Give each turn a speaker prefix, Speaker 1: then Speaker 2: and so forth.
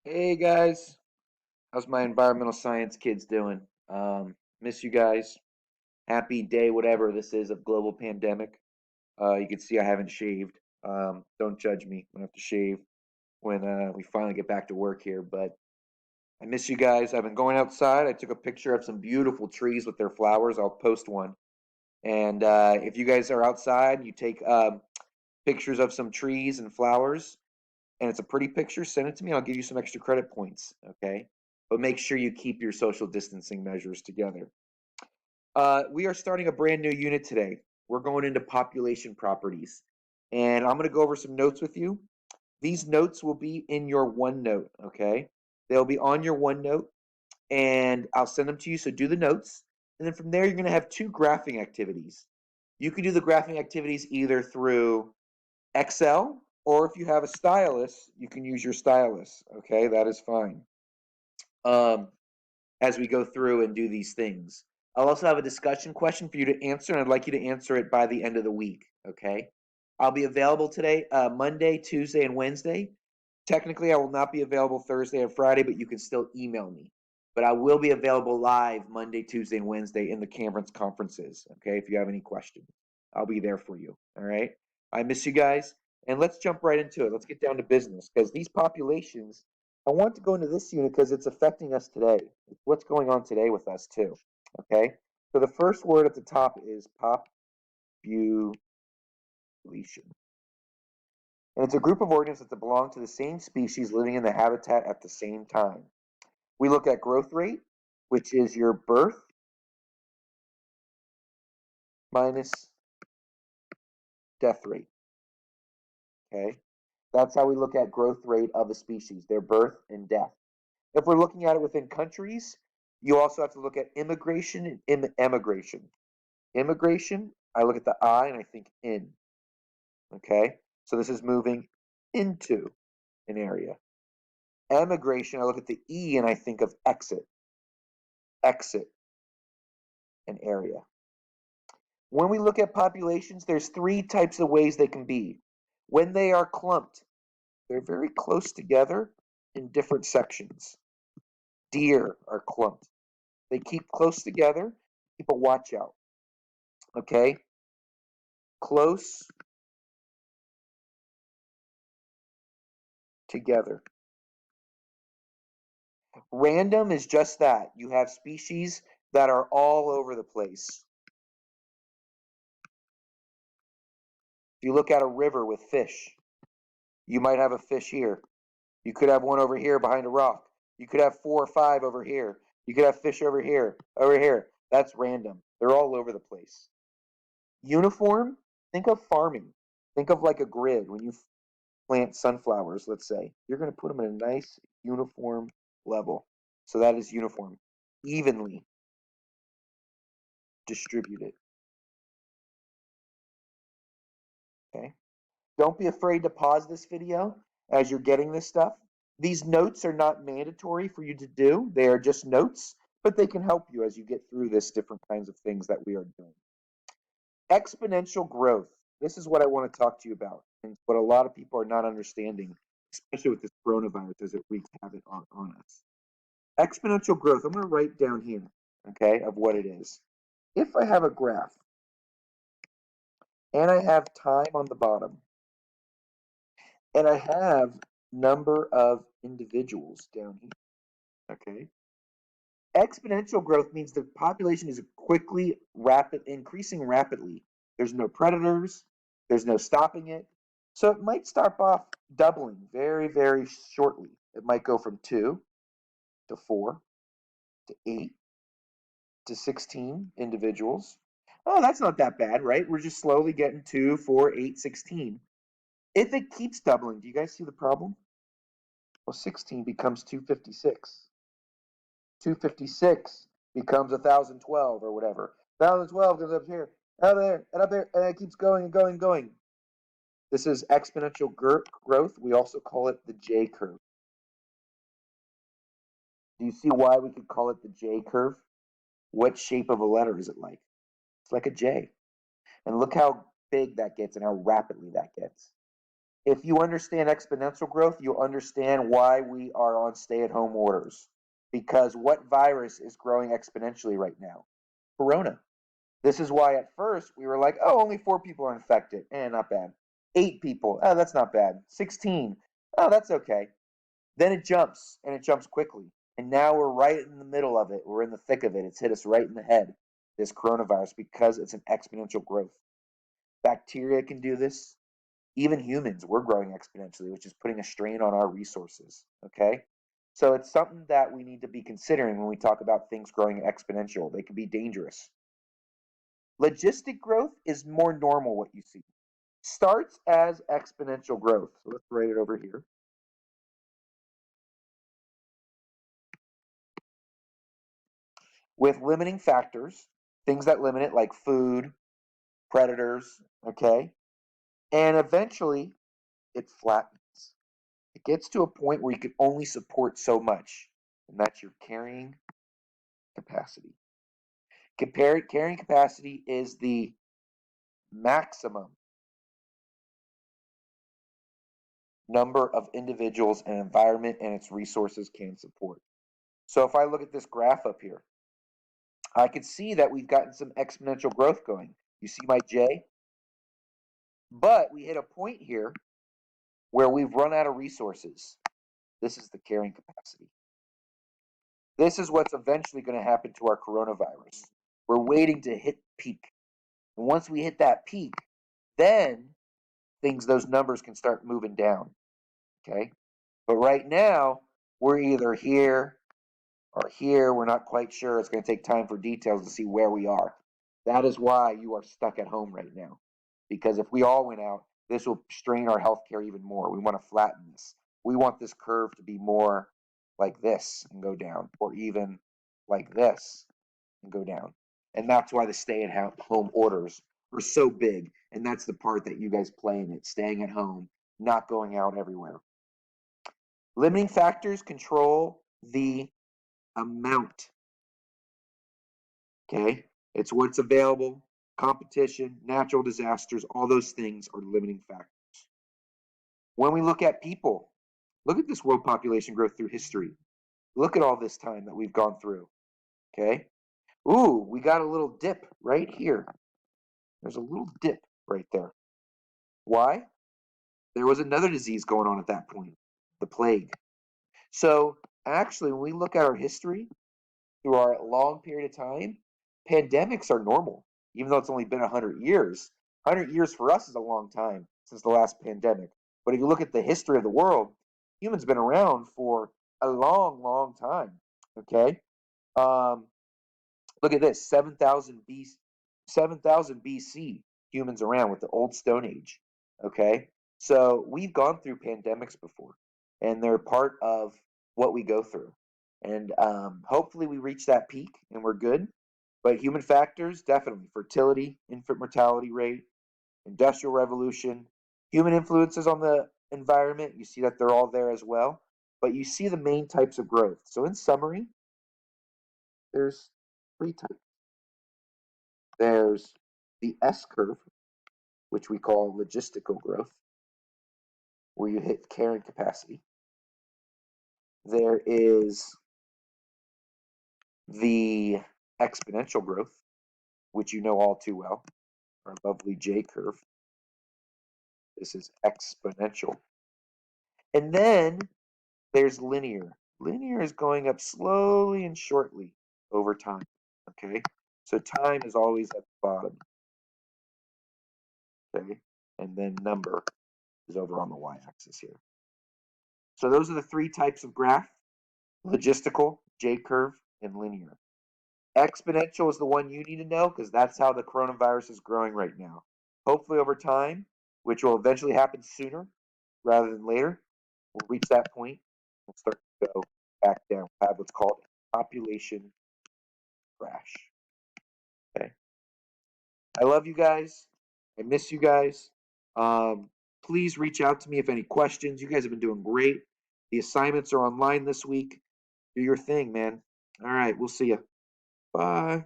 Speaker 1: Hey guys, how's my environmental science kids doing? Miss you guys. Happy day, whatever this is of global pandemic. You can see I haven't shaved. Don't judge me. I'm gonna have to shave when we finally get back to work here. But I miss you guys. I've been going outside. I took a picture of some beautiful trees with their flowers. I'll post one. And if you guys are outside, you take pictures of some trees and flowers and it's a pretty picture, send it to me. I'll give you some extra credit points. Okay. But make sure you keep your social distancing measures together. We are starting a brand new unit today. We're going into population properties. And I'm going to go over some notes with you. These notes will be in your OneNote. Okay. They'll be on your OneNote and I'll send them to you. So do the notes. And then from there, you're going to have two graphing activities. You can do the graphing activities either through Excel, or if you have a stylus, you can use your stylus. Okay, that is fine. Um, as we go through and do these things, I'll also have a discussion question for you to answer, and I'd like you to answer it by the end of the week. Okay, I'll be available today, Monday, Tuesday, and Wednesday. Technically, I will not be available Thursday and Friday, but you can still email me. But I will be available live Monday, Tuesday, and Wednesday in the Cameron's conferences. Okay, if you have any questions, I'll be there for you. All right. I miss you guys. And let's jump right into it. Let's get down to business because these populations, I want to go into this unit because it's affecting us today. It's what's going on today with us, too. Okay. So the first word at the top is population. And it's a group of organisms that belong to the same species living in the habitat at the same time. We look at growth rate, which is your birth minus death rate. Okay, that's how we look at growth rate of a species, their birth and death. If we're looking at it within countries, you also have to look at immigration and emigration. Immigration, I look at the I and I think in. Okay, so this is moving into an area. Emigration, I look at the E and I think of exit, exit an area. When we look at populations, there's three types of ways they can be. When they are clumped, they're very close together in different sections. Deer are clumped. They keep close together. Keep a watch out. Okay? Close together. Random is just that. You have species that are all over the place. If you look at a river with fish, you might have a fish here. You could have one over here behind a rock. You could have 4 or 5 over here. You could have fish over here, over here. That's random. They're all over the place. Uniform, think of farming. Think of like a grid. When you plant sunflowers, let's say, you're going to put them in a nice uniform level. So that is uniform. Evenly distributed. Okay. Don't be afraid to pause this video as you're getting this stuff. These notes are not mandatory for you to do. They are just notes, but they can help you as you get through this different kinds of things that we are doing. Exponential growth. This is what I want to talk to you about, and what a lot of people are not understanding, especially with this coronavirus as it wreaks havoc on us. Exponential growth, I'm going to write down here, okay, of what it is. If I have a graph and I have time on the bottom and I have number of individuals down here, okay, exponential growth means the population is increasing rapidly. There's no predators, there's no stopping it. So it might start off doubling very, very shortly. It might go from 2 to 4 to 8 to 16 individuals. Oh, that's not that bad, right? We're just slowly getting 2, 4, 8, 16. If it keeps doubling, do you guys see the problem? Well, 16 becomes 256. 256 becomes 1012 or whatever. 1012 goes up here, out there, and up there, and it keeps going and going and going. This is exponential growth. We also call it the J curve. Do you see why we could call it the J curve? What shape of a letter is it like? It's like a J. And look how big that gets and how rapidly that gets. If you understand exponential growth, you'll understand why we are on stay-at-home orders. Because what virus is growing exponentially right now? Corona. This is why at first we were like, oh, only 4 people are infected. Not bad. 8 people. Oh, that's not bad. 16. Oh, that's okay. Then it jumps, and it jumps quickly. And now we're right in the middle of it. We're in the thick of it. It's hit us right in the head, this coronavirus, because it's an exponential growth. Bacteria can do this. Even humans, we're growing exponentially, which is putting a strain on our resources. Okay? So it's something that we need to be considering when we talk about things growing exponential. They can be dangerous. Logistic growth is more normal, what you see. Starts as exponential growth. So let's write it over here. With limiting factors, things that limit it, like food, predators, okay? And eventually it flattens. It gets to a point where you can only support so much, and that's your carrying capacity. Carrying capacity is the maximum number of individuals an environment and its resources can support. So if I look at this graph up here, I can see that we've gotten some exponential growth going. You see my J? But we hit a point here where we've run out of resources. This is the carrying capacity. This is what's eventually going to happen to our coronavirus. We're waiting to hit peak. And once we hit that peak, then those numbers can start moving down. Okay? But right now, we're either here or here. We're not quite sure. It's going to take time for details to see where we are. That is why you are stuck at home right now. Because if we all went out, this will strain our healthcare even more. We want to flatten this. We want this curve to be more like this and go down, or even like this and go down. And that's why the stay-at-home orders are so big. And that's the part that you guys play in it, staying at home, not going out everywhere. Limiting factors control the amount. Okay? It's what's available, competition, natural disasters, all those things are limiting factors. When we look at people, look at this world population growth through history. Look at all this time that we've gone through. Okay? Ooh, we got a little dip right here. There's a little dip right there. Why? There was another disease going on at that point, the plague. So, actually, when we look at our history through our long period of time, pandemics are normal, even though it's only been 100 years. 100 years for us is a long time since the last pandemic. But if you look at the history of the world, humans have been around for a long, long time. Okay? Um, Look at this, 7,000 BC, humans around with the old Stone Age. Okay? So we've gone through pandemics before, and they're part of what we go through. And hopefully we reach that peak and we're good. But human factors, definitely fertility, infant mortality rate, industrial revolution, human influences on the environment. You see that they're all there as well. But you see the main types of growth. So in summary, there's 3 types. There's the S curve, which we call logistical growth, where you hit carrying capacity. There is the exponential growth, which you know all too well, our lovely J curve. This is exponential. And then there's linear. Linear is going up slowly and shortly over time. Okay? So time is always at the bottom. Okay? And then number is over on the y-axis here. So those are the 3 types of graph: logistical, J curve, and linear. Exponential is the one you need to know because that's how the coronavirus is growing right now. Hopefully, over time, which will eventually happen sooner rather than later, we'll reach that point. We'll start to go back down. We'll have what's called a population crash. Okay. I love you guys. I miss you guys. Please reach out to me if any questions. You guys have been doing great. The assignments are online this week. Do your thing, man. All right. We'll see you. Bye.